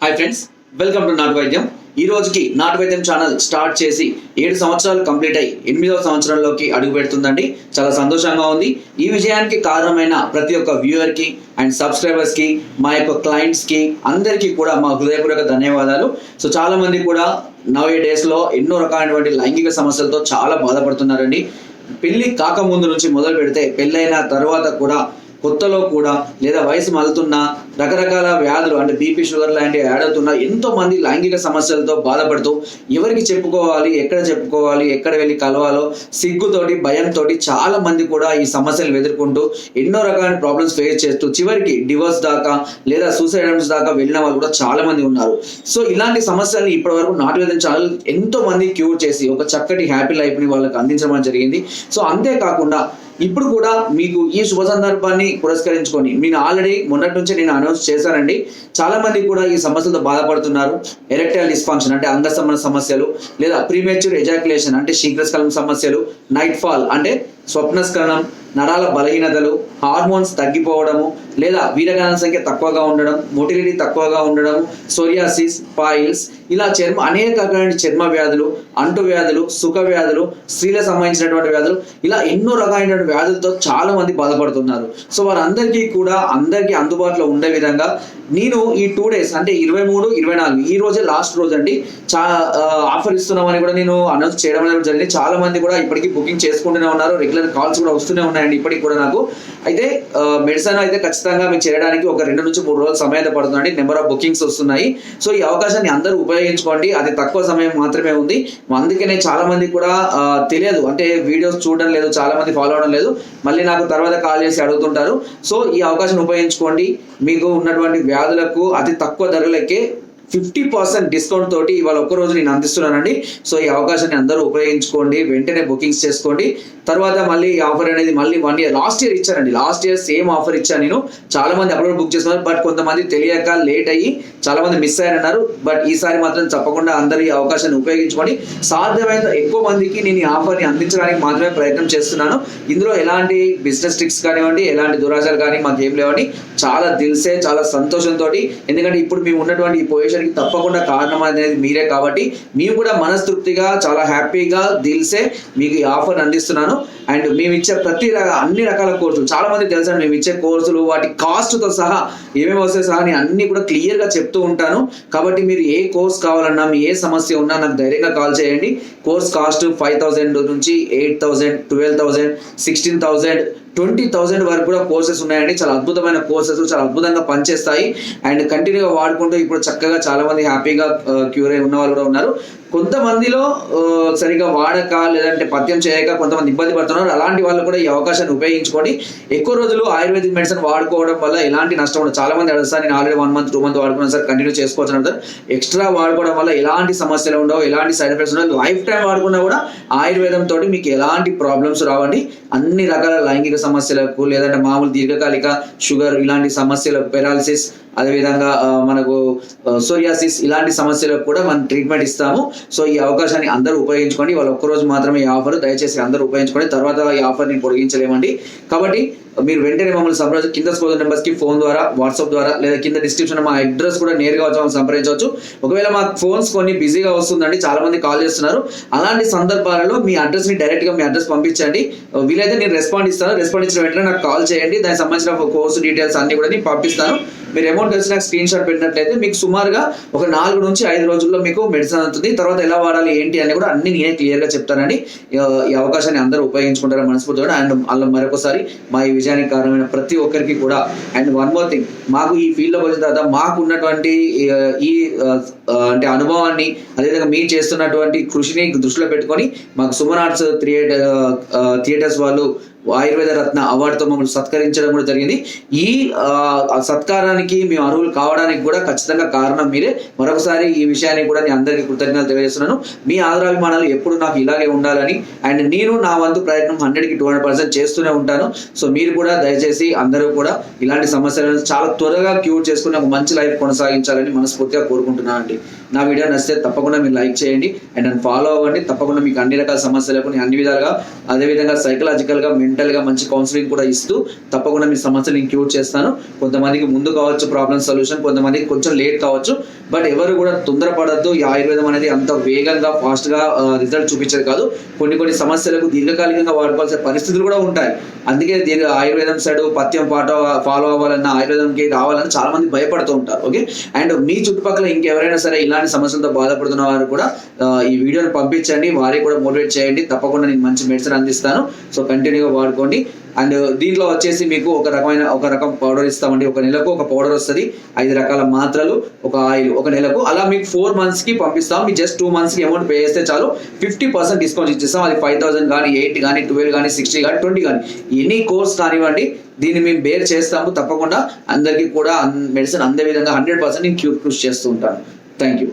Hi friends, welcome to నాటు వైద్యం. ఈ రోజుకి నాటు వైద్యం ఛానల్ స్టార్ట్ చేసి 7 సంవత్సరాలు కంప్లీట్ అయ్యి 8వ సంవత్సరంలోకి అడుగు పెడుతుందండి. చాలా సంతోషంగా ఉంది. ఈ విజయానికి కారణమైన ప్రతి ఒక్క వ్యూవర్కి అండ్ సబ్స్క్రైబర్స్కి, మా యొక్క క్లయింట్స్కి అందరికీ కూడా మా హృదయపూర్వక ధన్యవాదాలు. సో చాలా మంది కూడా నవ్ డేస్లో ఎన్నో రకాలైనటువంటి లైంగిక సమస్యలతో చాలా బాధపడుతున్నారండి. పెళ్లి కాకముందు నుంచి మొదలు పెడితే పెళ్ళైన తర్వాత కూడా, కొత్తలో కూడా, లేదా వయసు మలుతున్నా రకరకాల వ్యాధులు అంటే బీపీ, షుగర్ లాంటివి యాడ్ అవుతున్నా ఎంతో మంది లైంగిక సమస్యలతో బాధపడుతూ ఎవరికి చెప్పుకోవాలి, ఎక్కడ వెళ్ళి కలవాలో సిగ్గుతోటి, భయంతో చాలా మంది కూడా ఈ సమస్యలు ఎదుర్కొంటూ ఎన్నో రకాల ప్రాబ్లమ్స్ ఫేస్ చేస్తూ చివరికి డివోర్స్ దాకా లేదా సూసైడ్ అటెంప్ట్స్ దాకా వెళ్ళిన వాళ్ళు కూడా చాలా మంది ఉన్నారు. సో ఇలాంటి సమస్యల్ని ఇప్పటి వరకు నాటు వైద్యం ఛానల్ ఎంతో మంది క్యూర్ చేసి ఒక చక్కటి హ్యాపీ లైఫ్ ని వాళ్ళకి అందించడం జరిగింది. సో అంతేకాకుండా ఇప్పుడు కూడా మీకు ఈ శుభ సందర్భాన్ని పురస్కరించుకొని నేను ఆల్రెడీ మొన్నటి నుంచి నేను అనౌన్స్ చేశానండి. చాలా మంది కూడా ఈ సమస్యలతో బాధపడుతున్నారు. ఎరెక్టైల్ డిస్ఫంక్షన్ అంటే అంగస్తంభన సమస్యలు, లేదా ప్రీమేచ్యూర్ ఎజాక్యులేషన్ అంటే శీఘ్రస్ఖలనం సమస్యలు, నైట్ ఫాల్ అంటే స్వప్నస్ఖలనం, నరాల బలహీనతలు, హార్మోన్స్ తగ్గిపోవడము, లేదా వీరగణన సంఖ్య తక్కువగా ఉండడం, మొటిలిటీ తక్కువగా ఉండడం, సోరియాసిస్, పాయిల్స్, ఇలా అనేక రకాలైన చర్మ వ్యాధులు, అంటు వ్యాధులు, సుఖ వ్యాధులు, స్త్రీలకు సంబంధించినటువంటి వ్యాధులు, ఇలా ఎన్నో రకాలైన వ్యాధులతో చాలా మంది బాధపడుతున్నారు. సో వారందరికీ కూడా అందరికీ అందుబాటులో ఉండే విధంగా నేను ఈ 2 days అంటే 23, 24 ఈ రోజే లాస్ట్ రోజు అండి ఆఫర్ ఇస్తున్నామని కూడా నేను అనౌన్స్ చేయడం అనేది జరిగింది. చాలా మంది కూడా ఇప్పటికీ బుకింగ్ చేసుకుంటూనే ఉన్నారు. రెగ్యులర్ కాల్స్ కూడా వస్తూనే ఉన్నాయండి ఇప్పటికి కూడా నాకు. అయితే మెడిసిన్ అయితే ఖచ్చితంగా మీకు చేయడానికి ఒక 2 నుంచి 3 రోజులు సమయం పడుతుందండి. నెంబర్ ఆఫ్ బుకింగ్స్ వస్తున్నాయి. సో ఈ అవకాశాన్ని అందరూ ఉపయోగించుకోండి. అది తక్కువ సమయం మాత్రమే ఉంది. అందుకనే చాలా మంది కూడా తెలియదు, అంటే వీడియోస్ చూడడం లేదు, చాలా మంది ఫాలో అవడం లేదు, మళ్ళీ నాకు తర్వాత కాల్ చేసి అడుగుతుంటారు. సో ఈ అవకాశాన్ని ఉపయోగించుకోండి. మీకు ఉన్నటువంటి వ్యాధులకు అతి తక్కువ ధరలకే 50% డిస్కౌంట్ తోటి ఇవాళ ఒక్కరోజు నేను అందిస్తున్నానండి. సో ఈ అవకాశాన్ని అందరూ ఉపయోగించుకోండి. వెంటనే బుకింగ్స్ చేసుకోండి. తర్వాత మళ్ళీ ఈ ఆఫర్ అనేది మళ్ళీ 1 year లాస్ట్ ఇయర్ ఇచ్చానండి. లాస్ట్ ఇయర్ సేమ్ ఆఫర్ ఇచ్చాను నేను. చాలా మంది అప్పుడు బుక్ చేసుకున్నారు. బట్ కొంతమంది తెలియక లేట్ అయ్యి చాలా మంది మిస్ అయ్యారన్నారు. బట్ ఈసారి మాత్రం తప్పకుండా అందరూ ఈ అవకాశాన్ని ఉపయోగించుకోండి. సాధ్యమైనంత ఎక్కువ మందికి నేను ఈ ఆఫర్ని అందించడానికి మాత్రమే ప్రయత్నం చేస్తున్నాను. ఇందులో ఎలాంటి బిజినెస్ ట్రిక్స్ కానివ్వండి, ఎలాంటి దురాశలు కానీ మాకు ఏం లేవండి. చాలా దిల్సే, చాలా సంతోషంతో, ఎందుకంటే ఇప్పుడు మేము ఉన్నటువంటి ఈ పొజిషన్ తప్పకుండా కారణం అనేది మీరే కాబట్టి మేము కూడా మనస్తృప్తిగా చాలా హ్యాపీగా దిల్సే మీకు ఈ ఆఫర్ అందిస్తున్నాను. అండ్ మేము ఇచ్చే అన్ని రకాల కోర్సులు చాలా మంది తెలుసండి. మేము ఇచ్చే కోర్సులు వాటి కాస్ట్తో సహా ఏమేమి వస్తాయి సహా నేను అన్ని కూడా క్లియర్గా చెప్తూ ఉంటాను. కాబట్టి మీరు ఏ కోర్స్ కావాలన్నా, మీ ఏ సమస్య ఉన్నా నాకు ధైర్యంగా కాల్ చేయండి. కోర్స్ కాస్ట్ 5,000 నుంచి 8,000, 12,000, 16,000, 20,000 వరకు కూడా కోర్సెస్ ఉన్నాయండి. చాలా అద్భుతమైన కోర్సెస్, చాలా అద్భుతంగా పనిచేస్తాయి. అండ్ కంటిన్యూగా వాడుకుంటూ ఇప్పుడు చక్కగా చాలా మంది హ్యాపీగా క్యూర్ అయి ఉన్న వాళ్ళు కూడా ఉన్నారు. కొంతమందిలో సరిగా వాడక, లేదంటే పథ్యం చేయక కొంతమంది ఇబ్బంది పడుతున్నారు. అలాంటి వాళ్ళు కూడా ఈ అవకాశాన్ని ఉపయోగించుకోండి. ఎక్కువ రోజులు ఆయుర్వేదిక్ మెడిసిన్ వాడుకోవడం వల్ల ఎలాంటి నష్టం ఉండదు. చాలా మంది అడుగుతారు, నేను ఆల్రెడీ 1 month 2 months వాడుకున్నాను సార్, కంటిన్యూ చేసుకోవచ్చు అంటారు. ఎక్స్ట్రా వాడుకోవడం వల్ల ఎలాంటి సమస్యలు ఉండవు, ఎలాంటి సైడ్ ఎఫెక్ట్స్ ఉండవు. లైఫ్ టైం వాడుకున్నా కూడా ఆయుర్వేదం తోటి మీకు ఎలాంటి ప్రాబ్లమ్స్ రావండి. అన్ని రకాల లైంగిక సమస్యలకు, లేదంటే మామూలు దీర్ఘకాలిక షుగర్ ఇలాంటి సమస్యలకు, పెరాలసిస్, అదేవిధంగా మనకు సోరియాసిస్ ఇలాంటి సమస్యలకు కూడా మనం ట్రీట్మెంట్ ఇస్తాము. సో ఈ అవకాశాన్ని అందరూ ఉపయోగించుకోండి. వాళ్ళు ఒక్కరోజు మాత్రమే ఈ ఆఫర్, దయచేసి అందరూ ఉపయోగించుకోండి. తర్వాత ఈ ఆఫర్ని పొడిగించలేమండి. కాబట్టి మీరు వెంటనే మమ్మల్ని సంప్రదించి కింద స్క్రోల్ నెంబర్స్కి ఫోన్ ద్వారా, వాట్సాప్ ద్వారా, లేదా కింద డిస్క్రిప్షన్ మా అడ్రస్ కూడా నేరుగా వచ్చి సంప్రదించవచ్చు. ఒకవేళ మా ఫోన్స్ కొన్ని బిజీగా వస్తుందండి, చాలా మంది కాల్ చేస్తున్నారు. అలాంటి సందర్భాలలో మీ అడ్రస్ని డైరెక్ట్గా మీ అడ్రస్ పంపించండి. వీలైతే నేను రెస్పాండ్ ఇస్తాను. రెస్పాండ్ ఇచ్చిన వెంటనే నాకు కాల్ చేయండి. దానికి సంబంధించిన కోర్సు డీటెయిల్స్ అన్ని కూడా నేను పంపిస్తాను. మీరు అమౌంట్ తెలిసి నాకు స్క్రీన్ షాట్ పెట్టినట్లయితే మీకు సుమారుగా ఒక 4 నుంచి 5 రోజుల్లో మీకు మెడిసిన్ అవుతుంది. తర్వాత ఎలా వాడాలి ఏంటి అని కూడా అన్ని నేనే క్లియర్గా చెప్తానండి. ఈ అవకాశాన్ని అందరూ ఉపయోగించుకుంటారని మనస్ఫూర్తిగా. అండ్ అలా మరొకసారి మా ఈ విజయానికి కారణమైన ప్రతి ఒక్కరికి కూడా. అండ్ 1 more thing, మాకు ఈ ఫీల్డ్లోకి వచ్చిన తర్వాత మాకు ఉన్నటువంటి ఈ అంటే అనుభవాన్ని, అదేవిధంగా మీరు చేస్తున్నటువంటి కృషిని దృష్టిలో పెట్టుకొని మాకు సుమన్ ఆర్ట్స్ థియేటర్స్ వాళ్ళు ఆయుర్వేద రత్న అవార్డుతో మమ్మల్ని సత్కరించడం కూడా జరిగింది. ఈ సత్కారానికి మేము అర్హులు కావడానికి కూడా ఖచ్చితంగా కారణం మీరే. మరొకసారి ఈ విషయాన్ని కూడా నేను అందరికీ కృతజ్ఞతలు తెలియజేస్తున్నాను. మీ ఆదరాభిమానాలు ఎప్పుడు నాకు ఇలాగే ఉండాలని, అండ్ నేను నా వంతు ప్రయత్నం 100కి 200% చేస్తూనే ఉంటాను. సో మీరు కూడా దయచేసి అందరూ కూడా ఇలాంటి సమస్యలను చాలా త్వరగా క్యూర్ చేసుకుని ఒక మంచి లైఫ్ కొనసాగించాలని మనస్ఫూర్తిగా కోరుకుంటున్నాను అండి. నా వీడియో నచ్చితే తప్పకుండా మీరు లైక్ చేయండి అండ్ నన్ను ఫాలో అవ్వండి. తప్పకుండా మీకు అన్ని రకాల సమస్యలకు నేను అన్ని విధాలుగా, అదేవిధంగా సైకలాజికల్గా మెంటల్గా మంచి కౌన్సిలింగ్ కూడా ఇస్తూ తప్పకుండా మీ సమస్యలు నేను క్యూర్ చేస్తాను. కొంతమందికి ముందు కావచ్చు ప్రాబ్లమ్ సొల్యూషన్, కొంతమందికి కొంచెం లేట్ కావచ్చు. బట్ ఎవరు కూడా తొందరపడద్దు. ఈ ఆయుర్వేదం అనేది అంత వేగంగా ఫాస్ట్గా రిజల్ట్ చూపించేది కాదు. కొన్ని సమస్యలకు దీర్ఘకాలికంగా వాడుకోవాల్సిన పరిస్థితులు కూడా ఉంటాయి. అందుకే దీని ఆయుర్వేదం సైడ్ పథ్యం ఫాలో అవ్వాలన్నా, ఆయుర్వేదంకి రావాలని చాలా మంది భయపడుతూ ఉంటారు. ఓకే, అండ్ మీ చుట్టుపక్కల ఇంకెవరైనా సరే ఇలాంటి సమస్యలతో బాధపడుతున్న వారు కూడా ఈ వీడియోని పంపించండి, వారికి కూడా మోటివేట్ చేయండి. తప్పకుండా నేను మంచి మెడిసిన్ అందిస్తాను. సో కంటిన్యూగా వాడుకోండి. అండ్ దీంట్లో వచ్చేసి మీకు ఒక రకం పౌడర్ ఇస్తామండి. ఒక నెలకు ఒక పౌడర్ వస్తుంది, 5 రకాల మాత్రలు, ఒక ఆయిల్ ఒక నెలకు. అలా మీకు 4 months కి పంపిస్తాం. మీకు జస్ట్ 2 months కి అమౌంట్ పే చేస్తే చాలు 50% డిస్కౌంట్ ఇచ్చేస్తాం. అది 5,000 కానీ 8 కానీ 12 కానీ 60 కానీ 20 కానీ ఎనీ కోర్స్ కానివ్వండి, దీన్ని మేము బేర్ చేస్తాము. తప్పకుండా అందరికీ కూడా మెడిసిన్ అందే విధంగా 100% నేను కృషి చేస్తూ ఉంటాను. Thank you.